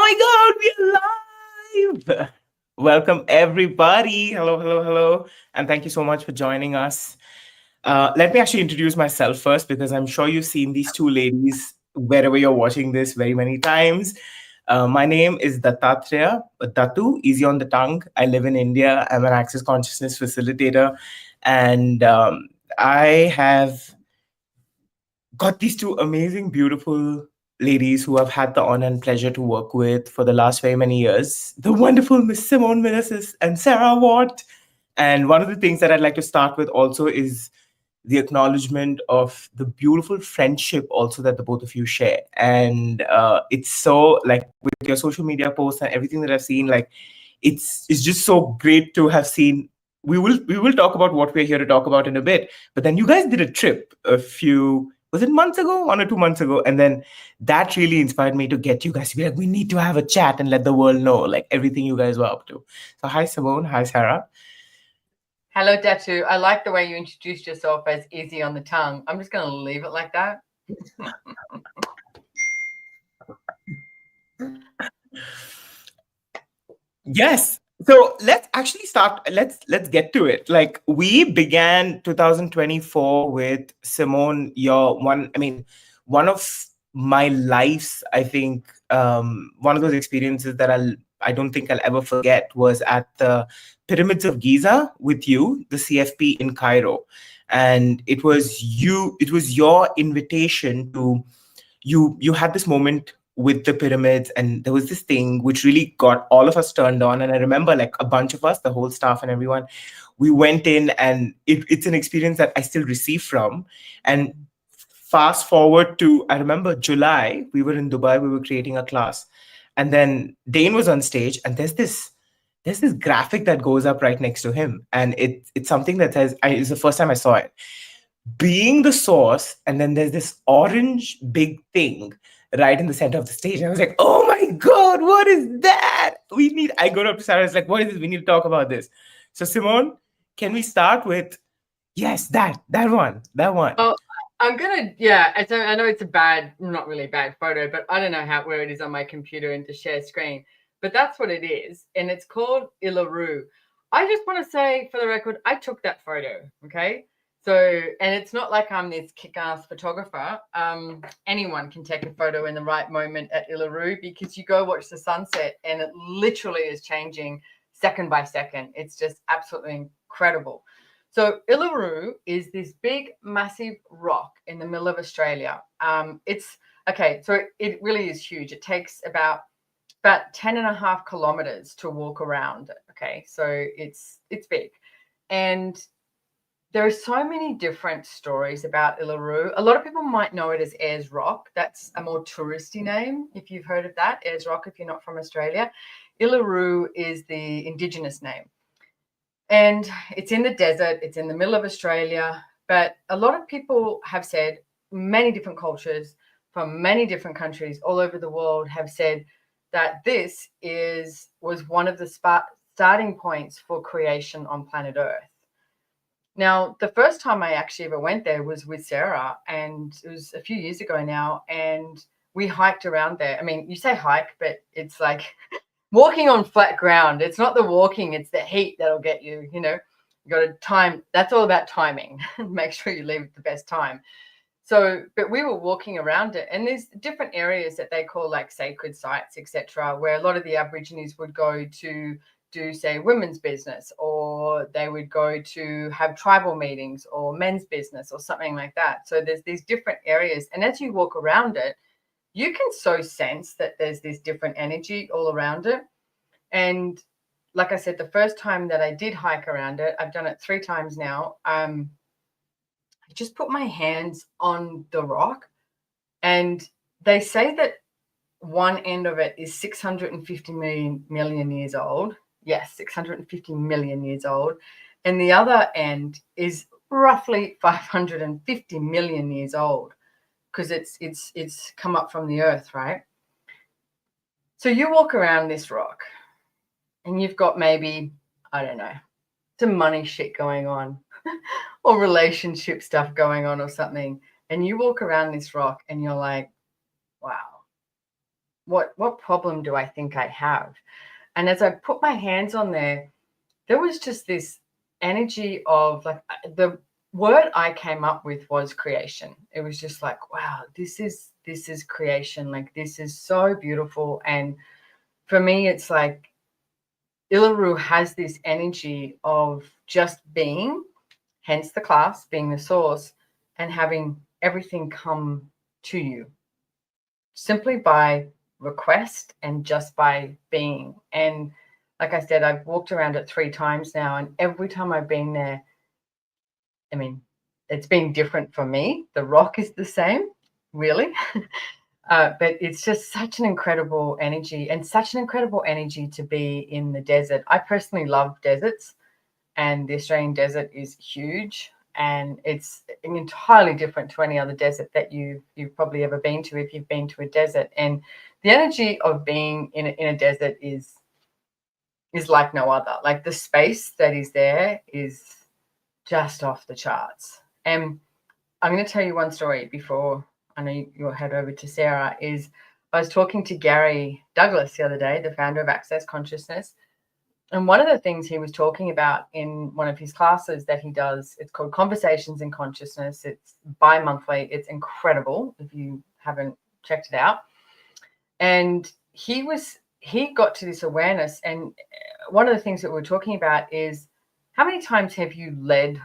my God, we're live! Welcome, everybody. Hello, hello, hello. And thank you so much for joining us. Let me actually introduce myself first because I'm sure you've seen these two ladies wherever you're watching this very many times. My name is Dattatreya, Datu, easy on the tongue. I live in India. I'm an Access Consciousness facilitator. And I have got these two amazing, beautiful ladies who I've had the honor and pleasure to work with for the last very many years. The wonderful Miss Simone Milasas and Sarah Watt. And one of the things that I'd like to start with also is the acknowledgement of the beautiful friendship also that the both of you share. And it's so like with your social media posts and everything that I've seen, like it's just so great to have seen. We will talk about what we're here to talk about in a bit. But then you guys did a trip a few, was it months ago, 1 or 2 months ago? And then that really inspired me to get you guys to be like, we need to have a chat and let the world know like everything you guys were up to. So hi Simone, hi Sarah. Hello, Datu. I like the way you introduced yourself as easy on the tongue. I'm just going to leave it like that. Yes. So let's actually start. Let's get to it. Like we began 2024 with Simone. Your one. I mean, one of my life's. I think one of those experiences that I don't think I'll ever forget was at the Pyramids of Giza with you, the CFP in Cairo, and it was you. It was your invitation to you had this moment with the pyramids, and there was this thing which really got all of us turned on. And I remember like a bunch of us, the whole staff and everyone, we went in, and it's an experience that I still receive from. And fast forward to, I remember July, we were in Dubai, we were creating a class, and then Dane was on stage, and there's this graphic that goes up right next to him, and it's something that says, it's the first time I saw it, being the source, and then there's this orange big thing right in the center of the stage. And I was like, oh my God, what is that? I go up to Sarah, it's like, what is this? We need to talk about this. So Simone, can we start with, yes, that one, that one. Well, I'm going to, yeah, I know it's a bad, not really bad photo, but I don't know where it is on my computer and to share screen, but that's what it is. And it's called Illaroo. I just want to say for the record, I took that photo. Okay. So, and it's not like I'm this kick-ass photographer. Anyone can take a photo in the right moment at Illaroo, because you go watch the sunset and it literally is changing second by second. It's just absolutely incredible. So Illaroo is this big, massive rock in the middle of Australia. It's okay. So it really is huge. It takes about 10.5 kilometers to walk around. Okay. So it's big. And there are so many different stories about Illaroo. A lot of people might know it as Ayers Rock. That's a more touristy name, if you've heard of that. Ayers Rock, if you're not from Australia. Illaroo is the Indigenous name. And it's in the desert. It's in the middle of Australia. But a lot of people have said, many different cultures from many different countries all over the world have said that this was one of the starting points for creation on planet Earth. Now, the first time I actually ever went there was with Sarah, and it was a few years ago now, and we hiked around there. I mean, you say hike, but it's like walking on flat ground. It's not the walking, it's the heat that'll get you, you got to time. That's all about timing. Make sure you leave at the best time. So, but we were walking around it, and there's different areas that they call like sacred sites, etc., where a lot of the Aborigines would go to do, say, women's business, or they would go to have tribal meetings or men's business or something like that. So there's these different areas. And as you walk around it, you can so sense that there's this different energy all around it. And like I said, the first time that I did hike around it, I've done it 3 times now. I just put my hands on the rock, and they say that one end of it is 650 million years old. Yes, 650 million years old. And the other end is roughly 550 million years old, because it's come up from the earth, right? So you walk around this rock and you've got maybe, I don't know, some money shit going on or relationship stuff going on or something. And you walk around this rock and you're like, wow, what problem do I think I have? And as I put my hands on there was just this energy of like the word I came up with was creation. It was just like, wow, this is creation. Like this is so beautiful. And for me, it's like Illaroo has this energy of just being, hence the class being the source, and having everything come to you simply by request and just by being. And like I said, I've walked around it 3 times now, and every time I've been there, I mean, it's been different for me. The rock is the same, really. But it's just such an incredible energy, and such an incredible energy to be in the desert. I personally love deserts, and the Australian desert is huge, and it's entirely different to any other desert that you've probably ever been to if you've been to a desert. And the energy of being in a desert is like no other. Like the space that is there is just off the charts. And I'm going to tell you one story before I know you'll head over to Sarah. Is I was talking to Gary Douglas the other day, the founder of Access Consciousness. And one of the things he was talking about in one of his classes that he does, it's called Conversations in Consciousness. It's bi-monthly. It's incredible if you haven't checked it out. And he got to this awareness. And one of the things that we're talking about is how many times have you led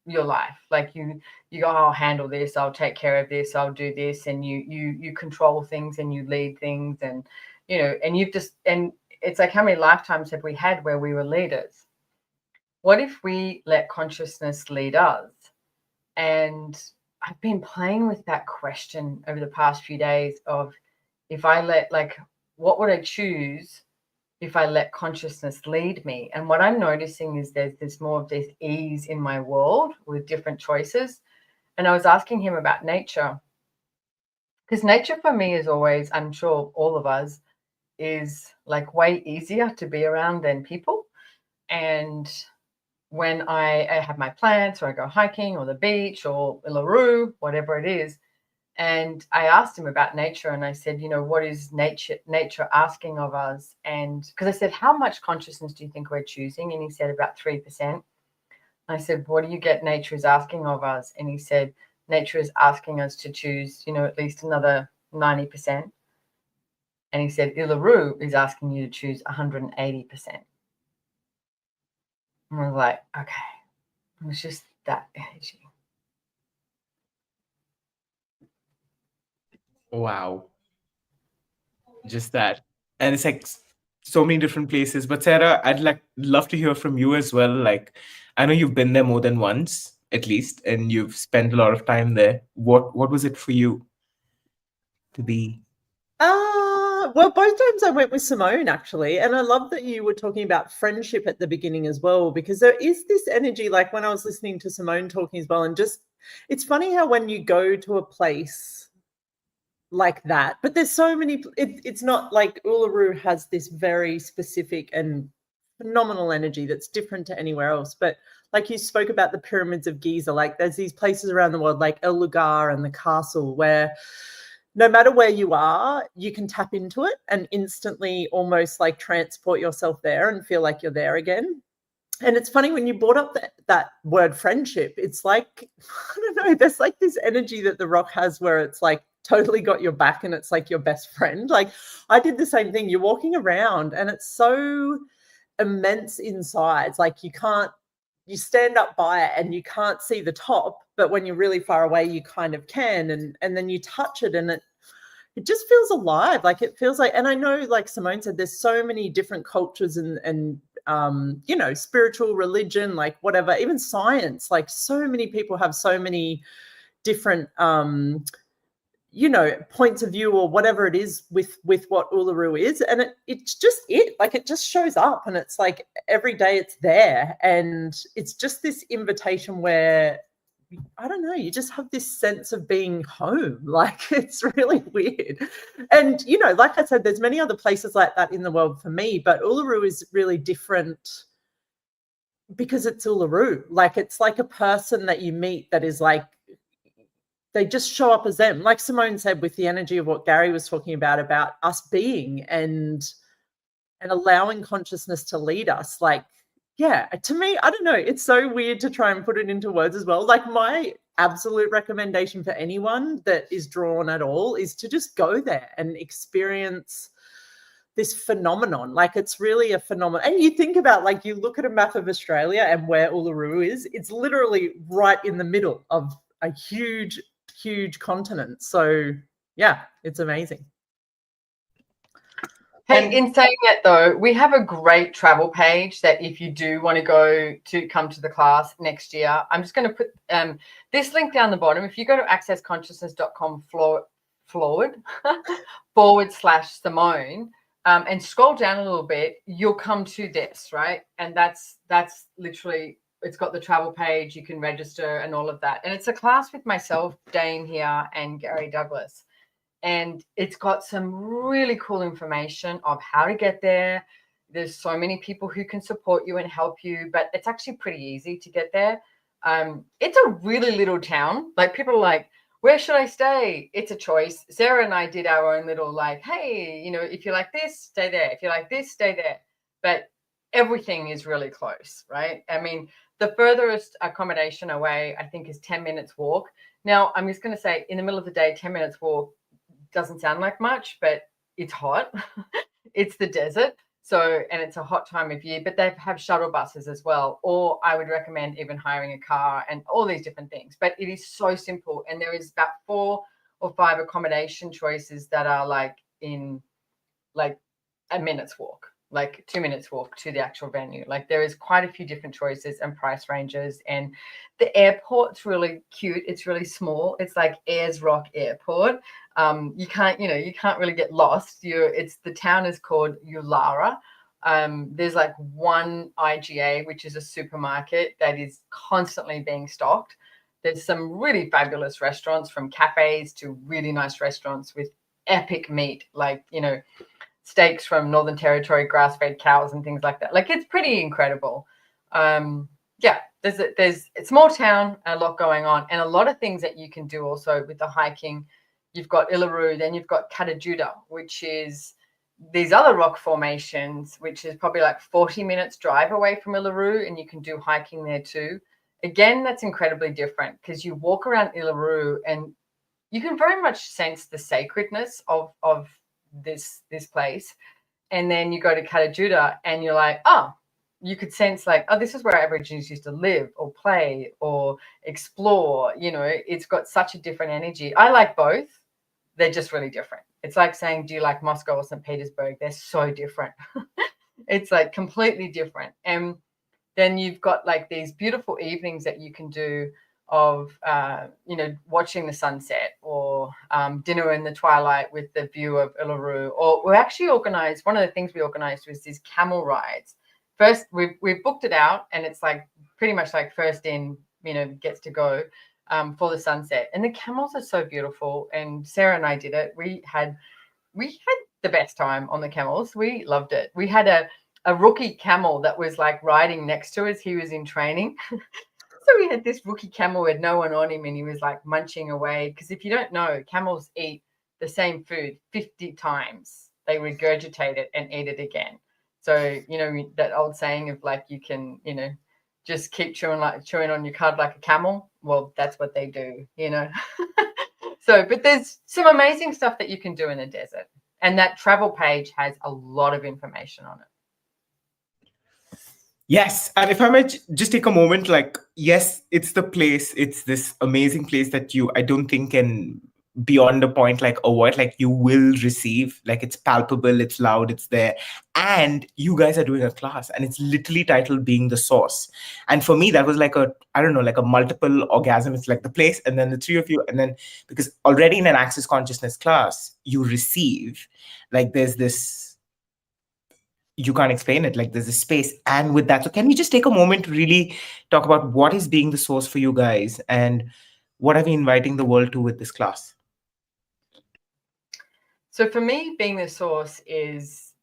your life? Like you go, I'll handle this, I'll take care of this, I'll do this, and you control things and you lead things, and and you've just, and it's like, how many lifetimes have we had where we were leaders? What if we let consciousness lead us? And I've been playing with that question over the past few days of, if I let, like, what would I choose if I let consciousness lead me? And what I'm noticing is there's more of this ease in my world with different choices. And I was asking him about nature, because nature for me is always, I'm sure all of us, is like way easier to be around than people. And when I have my plants, or I go hiking, or the beach, or Illaroo, whatever it is, and I asked him about nature, and I said, what is nature asking of us? And because I said, how much consciousness do you think we're choosing? And he said about 3%. I said, what do you get nature is asking of us? And he said, nature is asking us to choose, at least another 90%. And he said, Illaroo is asking you to choose 180%. And I was like, okay, it was just that energy. Wow. Just that. And it's like so many different places. But Sarah, I'd love to hear from you as well. Like, I know you've been there more than once, at least, and you've spent a lot of time there. What was it for you to be? Well, both times I went with Simone, actually. And I love that you were talking about friendship at the beginning as well, because there is this energy, like when I was listening to Simone talking as well. And just, it's funny how when you go to a place like that, but there's so many, it's not like Uluru has this very specific and phenomenal energy that's different to anywhere else. But like you spoke about the pyramids of Giza, like there's these places around the world like El Lugar and the castle where no matter where you are, you can tap into it and instantly almost like transport yourself there and feel like you're there again. And it's funny when you brought up that word friendship, it's like, I don't know, there's like this energy that the rock has where it's like totally got your back and it's like your best friend. Like I did the same thing. You're walking around and it's so immense inside. It's like you stand up by it and you can't see the top, but when you're really far away, you kind of can. And then you touch it and it just feels alive. Like it feels like, and I know, like Simone said, there's so many different cultures and spiritual religion, like whatever, even science, like so many people have so many different, points of view or whatever it is with what Uluru is. And it's just like it just shows up and it's like every day it's there. And it's just this invitation where, I don't know, you just have this sense of being home. Like it's really weird. And, like I said, there's many other places like that in the world for me, but Uluru is really different because it's Uluru. Like it's like a person that you meet that is like, they just show up as them. Like Simone said, with the energy of what Gary was talking about us being and allowing consciousness to lead us. Like, yeah, to me, I don't know. It's so weird to try and put it into words as well. Like, my absolute recommendation for anyone that is drawn at all is to just go there and experience this phenomenon. Like, it's really a phenomenon. And you think about, like, you look at a map of Australia and where Uluru is, it's literally right in the middle of a huge, huge continent. So yeah, it's amazing. Hey, in saying that though, we have a great travel page that if you do want to come to the class next year, I'm just going to put this link down the bottom. If you go to accessconsciousness.com /Simone and scroll down a little bit, you'll come to this, right? And that's literally, it's got the travel page, you can register and all of that. And it's a class with myself, Dane here, and Gary Douglas. And it's got some really cool information of how to get there. There's so many people who can support you and help you, but it's actually pretty easy to get there. It's a really little town. Like, people are like, where should I stay? It's a choice. Sarah and I did our own little, like, hey, you know, if you like this, stay there. If you like this, stay there. But everything is really close, right? I mean, the furthest accommodation away, I think, is 10 minutes walk. Now, I'm just going to say, in the middle of the day, 10 minutes walk doesn't sound like much, but it's hot. It's the desert. So, and it's a hot time of year, but they have shuttle buses as well. Or I would recommend even hiring a car and all these different things. But it is so simple. And there is about 4 or 5 accommodation choices that are like in like a minute's walk, like 2 minutes walk to the actual venue. Like, there is quite a few different choices and price ranges. And the airport's really cute. It's really small. It's like Ayers Rock Airport. You can't really get lost. The town is called Illaroo. There's like one IGA, which is a supermarket that is constantly being stocked. There's some really fabulous restaurants, from cafes to really nice restaurants with epic meat, like, you know, steaks from Northern Territory, grass-fed cows and things like that. Like, it's pretty incredible. Yeah, there's a small town, a lot going on, and a lot of things that you can do also with the hiking. You've got Illaroo, then you've got Katajuda, which is these other rock formations, which is probably like 40 minutes drive away from Illaroo, and you can do hiking there too. Again, that's incredibly different because you walk around Illaroo and you can very much sense the sacredness of this place. And then you go to Katajuda and you're like, oh, you could sense like, oh, this is where Aborigines used to live or play or explore. You know, it's got such a different energy. I like both. They're just really different. It's like saying, do you like Moscow or St. Petersburg? They're so different. It's like completely different. And then you've got like these beautiful evenings that you can do of, you know, watching the sunset or dinner in the twilight with the view of Illaroo. Or we actually organized, one of the things we organized was these camel rides. First, we've booked it out, and it's like pretty much like first in, you know, gets to go for the sunset. And the camels are so beautiful. And Sarah and I did it. We had the best time on the camels. We loved it. We had a rookie camel that was like riding next to us. He was in training. So we had this rookie camel with no one on him, and he was like munching away. Because if you don't know, camels eat the same food 50 times. They regurgitate it and eat it again. So, you know, that old saying of like, you can, you know, just keep chewing on your cud like a camel. Well, that's what they do, you know. So, but there's some amazing stuff that you can do in the desert. And that travel page has a lot of information on it. Yes. And if I might just take a moment, like, yes, it's the place. It's this amazing place that I don't think can, beyond a point, like, avoid. Like, you will receive, like, it's palpable, it's loud, it's there. And you guys are doing a class, and it's literally titled Being the Source. And for me, that was like like a multiple orgasm. It's like the place, and then the three of you. And then, because already in an Access Consciousness class, you receive, like, there's this, you can't explain it, like there's a space. And with that, so can we just take a moment to really talk about what is Being the Source for you guys, and what are we inviting the world to with this class? So for me, Being the Source is,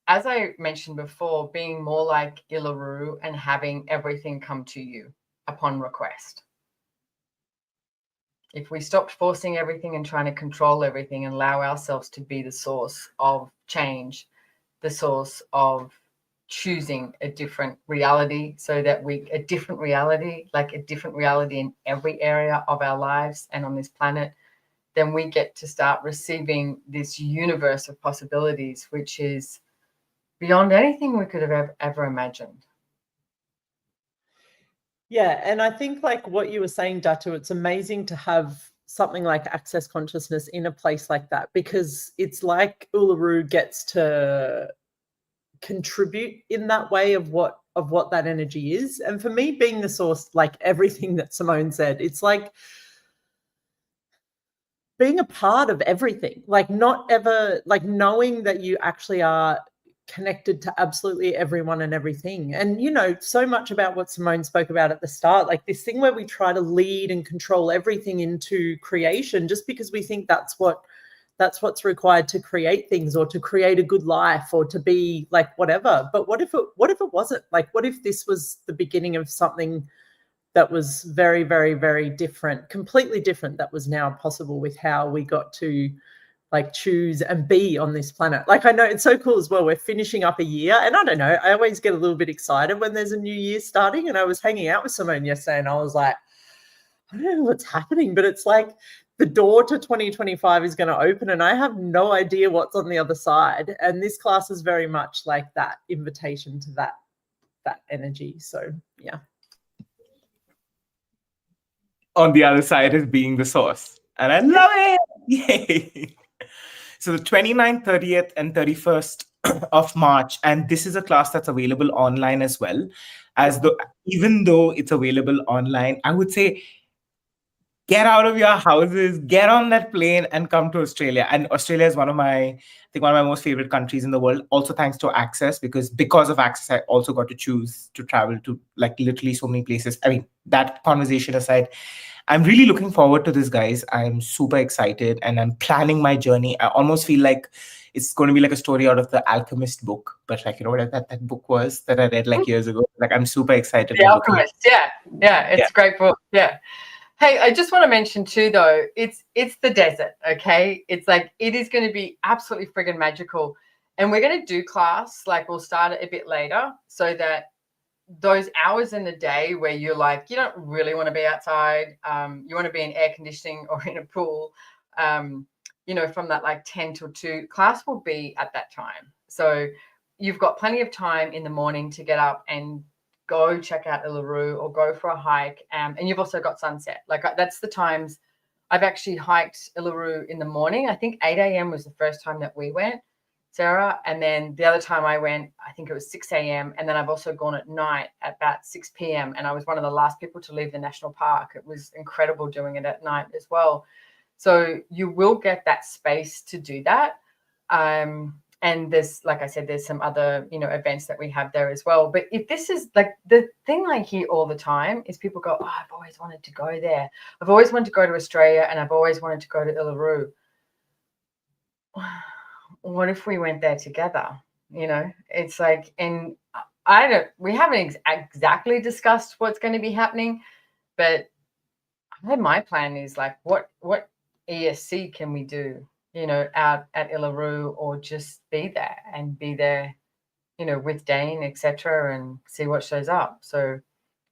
as I mentioned before, being more like Illaroo and having everything come to you upon request. if we stopped forcing everything and trying to control everything and allow ourselves to be the source of change, the source of choosing a different reality, so that a different reality in every area of our lives and on this planet, then we get to start receiving this universe of possibilities, which is beyond anything we could have ever imagined. Yeah, and I think like what you were saying, Datu, it's amazing to have something like access consciousness in a place like that, because it's like Uluru gets to contribute in that way of what that energy is. And for me, being the source, like everything that Simone said, it's like being a part of everything, like not ever, like knowing that you actually are connected to absolutely everyone and everything. And, you know, so much about what Simone spoke about at the start, like this thing where we try to lead and control everything into creation just because we think that's what's required to create things or to create a good life or to be like whatever. But what if it wasn't? Like, what if this was the beginning of something that was very, very, very different, completely different, that was now possible with how we got to like choose and be on this planet. Like, I know it's so cool as well. We're finishing up a year, and I don't know, I always get a little bit excited when there's a new year starting. And I was hanging out with Simone yesterday and I was like, I don't know what's happening, but it's like the door to 2025 is going to open and I have no idea what's on the other side. And this class is very much like that invitation to that energy. So yeah. On the other side is being the source. And I love it. Yay. So the 29th, 30th, and 31st of March. And this is a class that's available online as well. Even though it's available online, I would say get out of your houses, get on that plane and come to Australia. And Australia is one of my most favorite countries in the world. Also thanks to Access, because of Access, I also got to choose to travel to like literally so many places. I mean, that conversation aside, I'm really looking forward to this, guys. I'm super excited and I'm planning my journey. I almost feel like it's going to be like a story out of the Alchemist book, but like, you know what that book was that I read like years ago. Like, I'm super excited. The Alchemist, yeah, it's a great book, yeah. Hey, I just want to mention too, though, it's the desert, okay? It's like, it is going to be absolutely friggin' magical. And we're going to do class, like we'll start it a bit later so that those hours in the day where you're like, you don't really want to be outside, you want to be in air conditioning or in a pool, you know, from that like 10 till 2, class will be at that time. So you've got plenty of time in the morning to get up and go check out Illaroo or go for a hike. And you've also got sunset. Like, that's the times I've actually hiked Illaroo in the morning. I think 8 a.m. was the first time that we went, Sarah. And then the other time I went, I think it was 6 a.m. And then I've also gone at night at about 6 p.m. And I was one of the last people to leave the national park. It was incredible doing it at night as well. So you will get that space to do that. And there's, like I said, there's some other, you know, events that we have there as well. But if this is like the thing I hear all the time is people go, oh, I've always wanted to go there. I've always wanted to go to Australia and I've always wanted to go to Illaroo. What if we went there together? You know, it's like, and we haven't exactly discussed what's going to be happening, but my plan is like, what ESC can we do, you know, out at Illaroo, or just be there, you know, with Dane, etc., and see what shows up. So,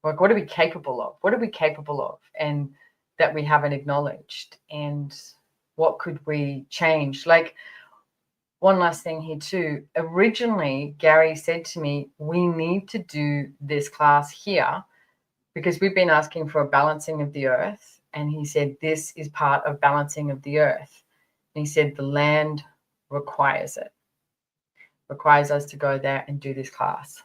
like, what are we capable of? And that we haven't acknowledged, and what could we change? Like, one last thing here too. Originally, Gary said to me, we need to do this class here because we've been asking for a balancing of the earth. And he said, this is part of balancing of the earth. And he said, the land requires it, requires us to go there and do this class.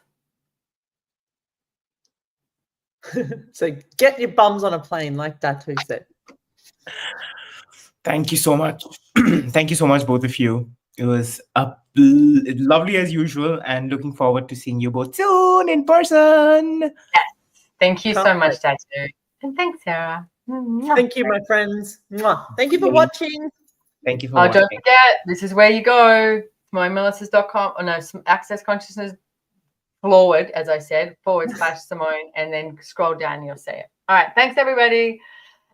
So get your bums on a plane, like Datu said. Thank you so much. Thank you so much, both of you. It was lovely as usual, and looking forward to seeing you both soon in person. Yes. Thank you so much, Datu. And thanks, Sarah. Thank you, my friends. Thank you for watching. Thank you for watching. Don't forget, this is where you go. Milasas.com. Oh, no, Access Consciousness forward, as I said, /Simone, and then scroll down, you'll see it. All right. Thanks, everybody.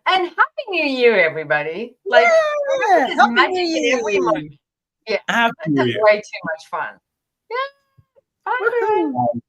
And Happy New Year, everybody. Like, remember there's Happy magic New in every Year. moment. Yeah, Happy let's New have Year. way too much fun. Yeah, bye, everyone. Woohoo.